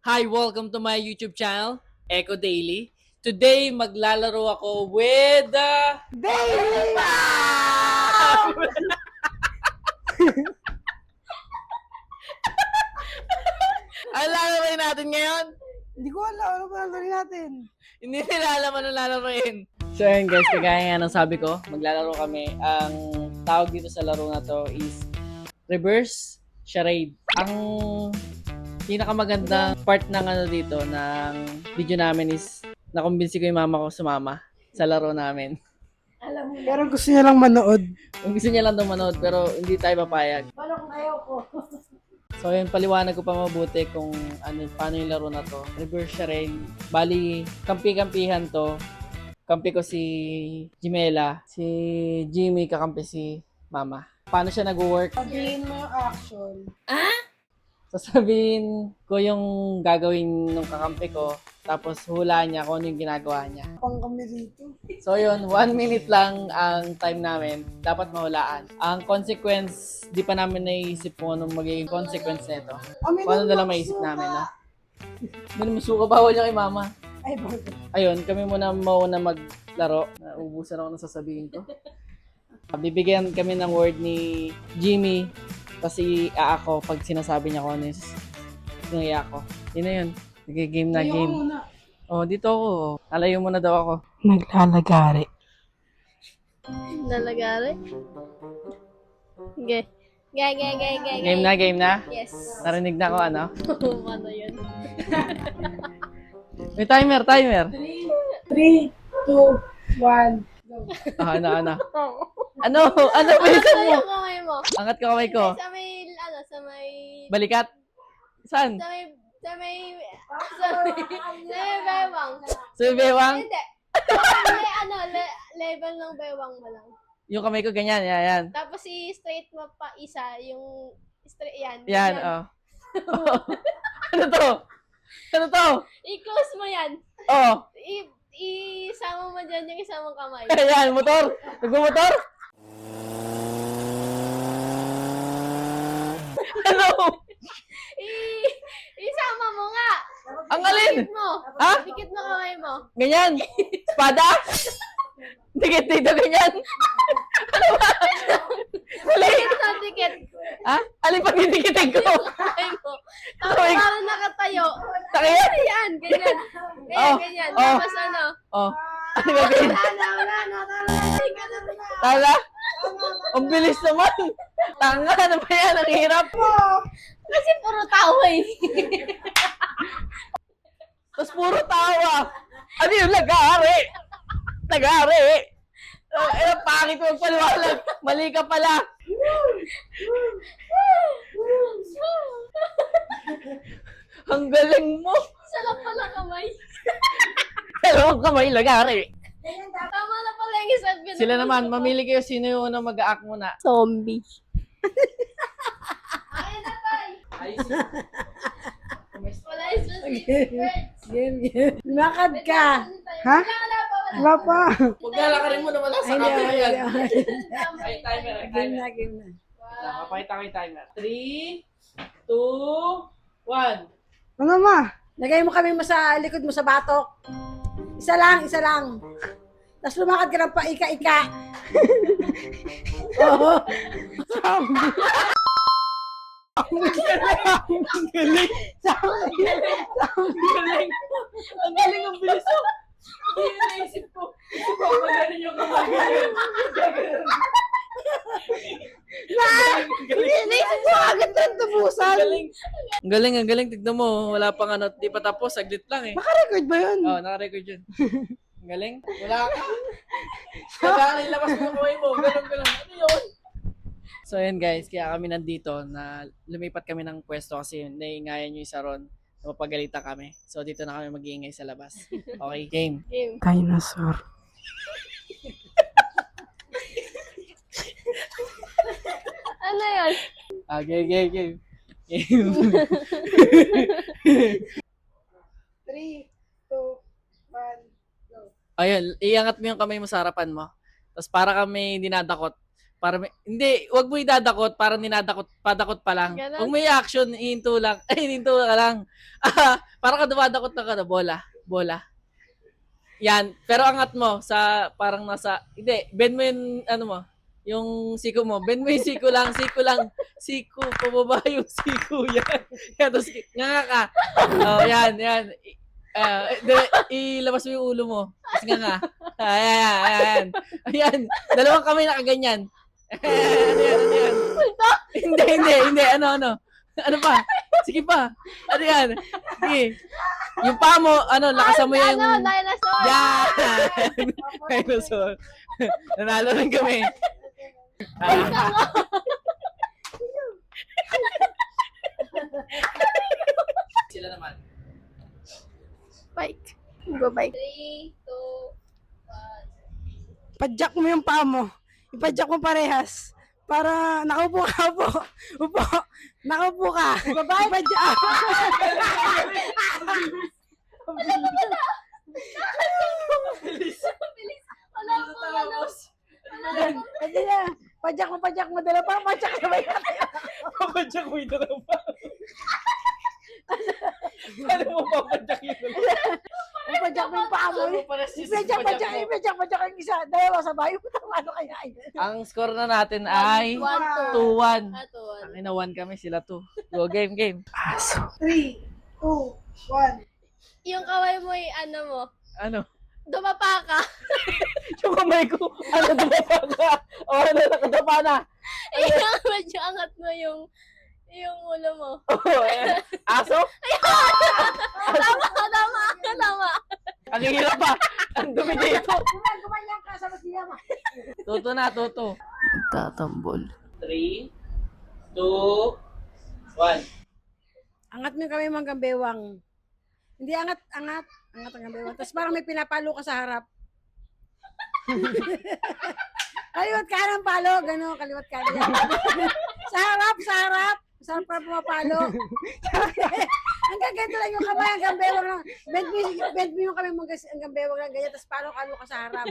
Hi, welcome to my YouTube channel, Echo Daily. Today, maglalaro ako with Daily Mom! Ang lalaroin natin ngayon? Hindi ko alam ano ba lalaro natin. Hindi nila alam ano lalaroin. So yun guys, kagaya nga ng sabi ko, maglalaro kami. Ang tawag dito sa laro na to is reverse charade. Ang pinakamagandang part ng ano dito, ng video namin is nakumbinsi ko yung mama ko sumama sa laro namin. Alam mo. Pero gusto niya lang manood. Kung gusto niya lang daw manood pero hindi tayo papayag. Paano kung ayaw ko? So yun, paliwanag ko pa mabuti kung ano, paano yung laro na to. Reverse charade. Bali, kampi-kampihan to. Kampi ko si Jimela. Si Jimmy kakampi si Mama. Paano siya nag-work? Sabihin mo yung action. Sasabihin ko yung gagawin ng kakampi ko. Tapos hulaan niya kung ano yung ginagawa niya. Pang kami rito. So yun, 1 minute lang ang time namin. Dapat mahulaan. Ang consequence, di pa namin naisip kung anong magiging consequence nito. Paano na lang maisip namin, no? Hindi mo suka, bawal niya kay mama. Ay, bakit? Ayun, kami muna mauna maglaro. Naubusan ako ng sasabihin ko. Bibigyan kami ng word ni Jimmy. Kasi ako pag sinasabi niya ko ano yung ako. Yun na yun. Nag-game na game. Oh, dito ako. Alayo muna daw ako. Naglalagari. Lalagari? Okay. Game na, game na. Yes. Narinig na ko ano. Ano yun? May timer. 3, 2, 1, go. Ano? Ano bilisan Ano mo? yung kamay mo? Angat ko kamay ko. Sa may, sa may, Balikat. Saan? sa may, sa may, bewang. Sa bewang? Hindi. Sa may, level ng bewang mo lang. Yung kamay ko ganyan, yan. Tapos i-straight mo pa isa, yung, straight, yan. Yan, ganyan. Ano to? Ano to? I-close mo yan. Oh. Isama mo dyan yung isang kamay. Ayan, motor. Nagmumotor? Ano? Isama mo nga. Ang alin? Dikit mo. Ha? Dikit mo kamay mo. Ganyan? Espada? Dikit dito, ganyan. Ano ba? Alin? Dikit na dikit. Ha? Alin pag didikitin ko? Kamay mo. Tapos Kamay ko. parang nakatayo. Sakit? Yan, ganyan. Oh, Ganyan. oh. Tapos ano? Oh. Ano gagawin? Tala? Ang bilis naman. Tanga, ano ba yan? Ang hirap. Kasi puro tawa eh. Tapos puro tawa. Ano yun? Nag-aari. Nag-aari. Pangit mo magpaliwalag. Mali ka pala. Ang galing mo. Sarap pala kamay. Dalawang kamay, nag-aari. Tama na pala yung isang pinag- Sila naman, mamili kayo sino yung unang mag-act muna. Zombie. Ayun na tayo. Ayos. Wala yung specific words. Game. Lakad ka. Ha? Wala pa. Huwag lalakarin mo naman sa Ay, camera yan. Ay, Timer. Game na. Napapakita ko yung timer. 3, 2, 1. Ano ma? Lagay mo kami sa likod mo sa batok. Isa lang. Tapos lumakad ka ng paika-ika. Oo. Ang galing. Ang galing ang bilis mo. Hindi na naisip ko. Magaling yung kamagaling. Naisip ko agad na tubusan. Ang galing. Tignan mo. Wala pang ano. Di pa tapos. Saglit lang eh. Naka-record ba yun? Oo, naka-record yun. Ang galing. Wala ka. Kailangan ilabas mo yung kamay mo. Ganun. Ano yun? So yun guys, kaya kami nandito na lumipat kami ng pwesto kasi naiingayan yung isa ron. Napapagalitan kami. So dito na kami mag-iingay sa labas. Okay, game. Game. Dinosaur. Ano yun? Game. Game. 3, 2, 1, go. Ayun, iangat mo yung kamay mo sa harapan mo. Tapos para kami dinadakot. Hindi, wag mo idadakot, parang padakot pa lang. Ganon? Huwag may action, ihinto lang. Ay, ihinto ka lang. Parang ka dumadakot na ka na, bola. Yan, pero angat mo sa, parang nasa, hindi, bend mo yung, ano mo, yung siko mo. Bend mo yung siko lang. Siko, pababa yung siko, yan. Yan, tapos, nga ka. Oh, yan. Ilabas mo yung ulo mo. Tapos nga. Ayan. Dalawang kamay nakaganyan. Ano yan? Hindi. Ano? Ano pa? Sige pa. Ano yan? Sige. Yung paa mo, lakasan mo yung... Dinosaur! Yan! Dinosaur. Nanalo rin kami. Sila naman. Bike. Go bike. 3, 2, Padyak mo yung paa mo. Ipadyak mo parehas. Para nakaupo ka, upo. Nakaupo ka. Babae. Ipadyak. Bilis. Wala po. Hindi na. Padyak mo. Dala pa. Padyak ka ba yan? Papadyak mo yung dalawa. Ano mo papadyak yung dalawa? Ipadyak mo yung paa mo. Ipadyak yung isa. Dalawa sa bayo. Ano kaya yun? Ang score na natin ay 1-2. 2-1. Ah, 2-1. Ang ina 1 kami, sila 2. Go, game. 3, 2, 1. Yung kaway mo ano mo, Ano? dumapa ka. Yung kamay ko, dumapa ka? Nakadapa na. Yung medyo angat mo yung ulo mo. Aso? Tama. Ang hirap pa. Ang dumi dito. Gumanyan ka sa masiyama. Toto. Tatambol. 3, 2, 1. Angat mo yung kamay mo hanggang bewang. Hindi angat hanggang bewang. Tapos parang may pinapalo ka sa harap. Kaliwat kanan palo, gano'n, kaliwat kanan. sa harap. Sa harap para pumapalo. Hanggang ganito lang yung kamay, hanggang bewang lang. Bend mo yung kamay mo hanggang bewang lang, ganyan. Tapos palo ka sa harap.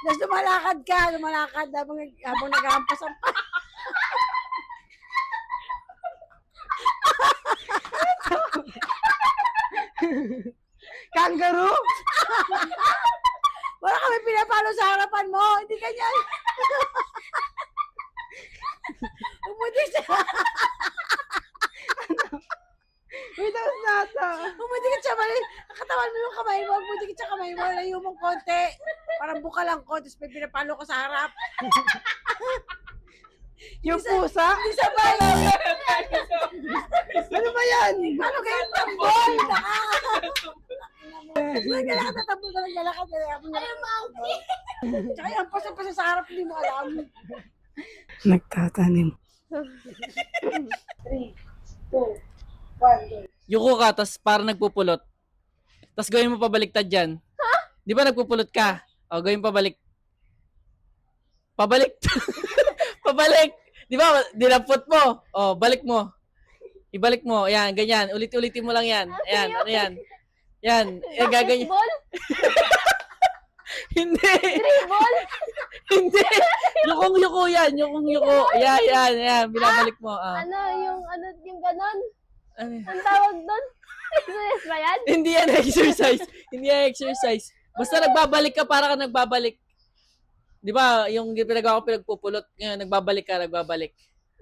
Tapos lumalakad ka, habang nag-aampas ang pa. Kangaroo? Wala kami pinapalo sa harapan mo, hindi ganyan. Umuti siya. Wait, that was not Umudikit siya, nakatawan mo yung kamay mo, umudikit siya kamay mo, layo mong konti. Parang buka lang ko, tapos may pinapalo ko sa harap. Yung pusa? Hindi sabay. Ano ba yan? Paano kayo tambol? Naglalakad na tambol na naglalakad. Ayun, monkey. Tsaka yung pasa sa harap, hindi mo alam. Nagtatanim. 3, 2, 1, Yuko ka, tas parang nagpupulot. Tas gawin mo pabaliktad dyan. Di ba nagpupulot ka? O, gawin pabalik. Pabalik. Di ba? Dinampot mo. O, balik mo. Ibalik mo. Ayan, ganyan. Ulit-ulitin mo lang yan. Ayan, ano yan? Yan. Gaganyan. Ball? Hindi. Ball? Hindi. Yukong-yuko yan. Yukong-yuko. Yan. Binabalik mo. Yung ganon? Ano? Ang tawag doon? Exercise ba yan? Hindi yan exercise. Basta nagbabalik ka, para ka nagbabalik. Di ba, yung pinagawa ko pinagpupulot, ngayon, nagbabalik.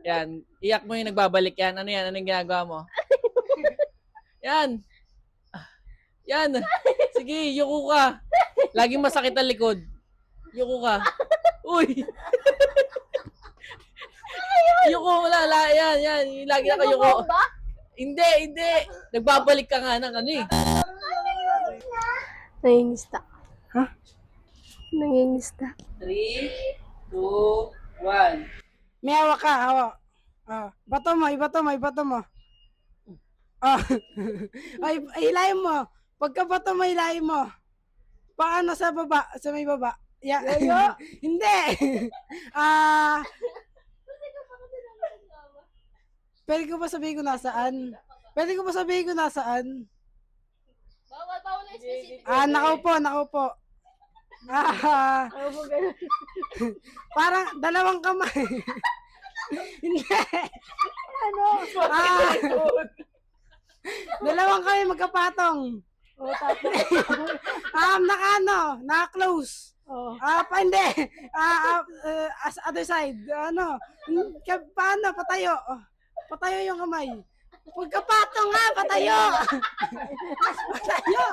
Yan. Iyak mo yung nagbabalik yan. Ano yan? Anong ginagawa mo? Yan. Sige, yuko ka. Laging masakit ang likod. Yuko ka. Uy. Yuko, wala. Yan. Lagi na kayo yuko. ba? Hindi. Nagbabalik ka nga ng ano eh. Nangingista. Nangingista. 3, 2, 1. May hawak ka, hawak. Ibato mo. Hilahin mo. Pagkabato mo, hilahin mo. Paano sa baba? Sa may baba. Hindi. Pwede ko ba sabihin ko nasaan? Bawal na specific. Nakaupo. Ano po ganun? Parang dalawang kamay. Hindi. Ano? Dalawang kamay magkapatong. O, tapos. Naka-close. O. Hindi. As other side. Paano? Patayo. Patayo yung kamay. Pagkapatong nga, patayo. Patayo.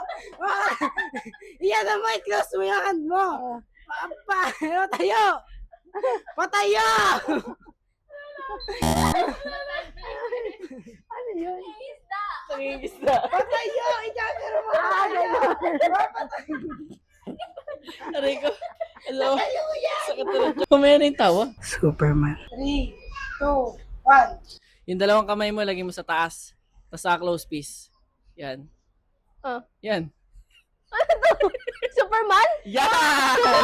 Iyan naman, close mo yung hand mo. Patayo. Patayo. Ano yun? Nangingisda. Patayo. Ijamero mo. Aray ko. Hello. Sakit na. Kumaya na yung tawa. Superman. 3, 2, 1. Yung dalawang kamay mo, lagay mo sa taas. Tapos sa close piece. Yan. Oh. Yan. Superman? Yan!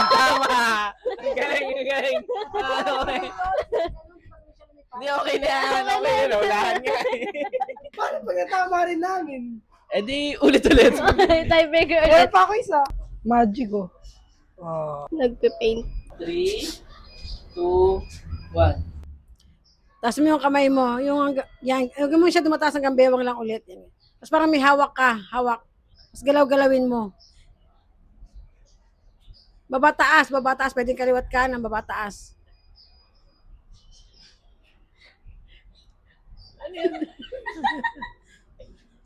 Tama! Ang galing, ang galing. Okay. Hindi, okay na yan. Okay na, nawalahan nga eh. Paano pag natama rin namin? Eh di, ulit-ulit. Tiebreaker Wala ulit. pa ako isa. Magic oh. Nagpe-paint. 3, 2, 1. Taas mo yung kamay mo. Yan. Huwag mo siya dumataas hanggang bewang lang ulit. Yan. Tapos parang may hawak ka. Hawak. Tapos galaw-galawin mo. Baba taas. Baba taas. Pwedeng kaliwat ka ng baba taas.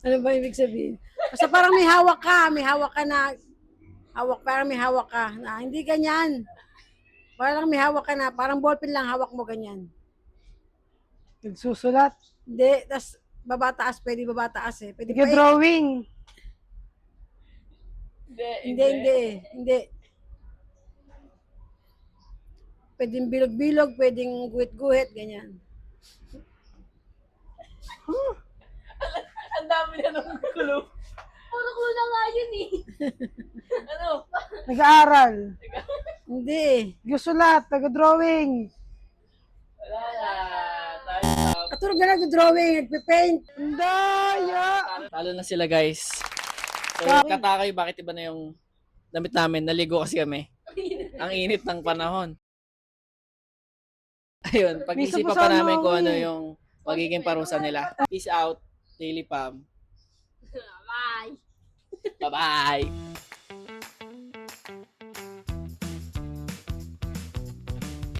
Ano ba ibig sabihin? Basta parang may hawak ka. May hawak ka na. Parang may hawak ka. Na, hindi ganyan. Parang may hawak ka na. Parang ballpen lang hawak mo ganyan. Nagsusulat. Hindi. Tapos baba taas. Pwede baba taas eh. Pwede pa Nag-drawing. Hindi. Pwedeng bilog-bilog, pwedeng guhit-guhit, ganyan. Ang dami na ng clue. Puro kulang nga yun eh. Ano? Nag-aaral. Hindi. Nagsusulat. Nag-drawing. Wala na. Tayo. Katulog na nag-drawing, nagpe-paint. Hindi. Talo na sila guys. So, katakay, bakit iba na yung damit namin? Naligo kasi kami. Ang init ng panahon. Ayun, pag-isipan pa May namin kung sabusan ano mo, yung magiging parusa nila. Peace out, Daily Pam. Bye. Bye-bye!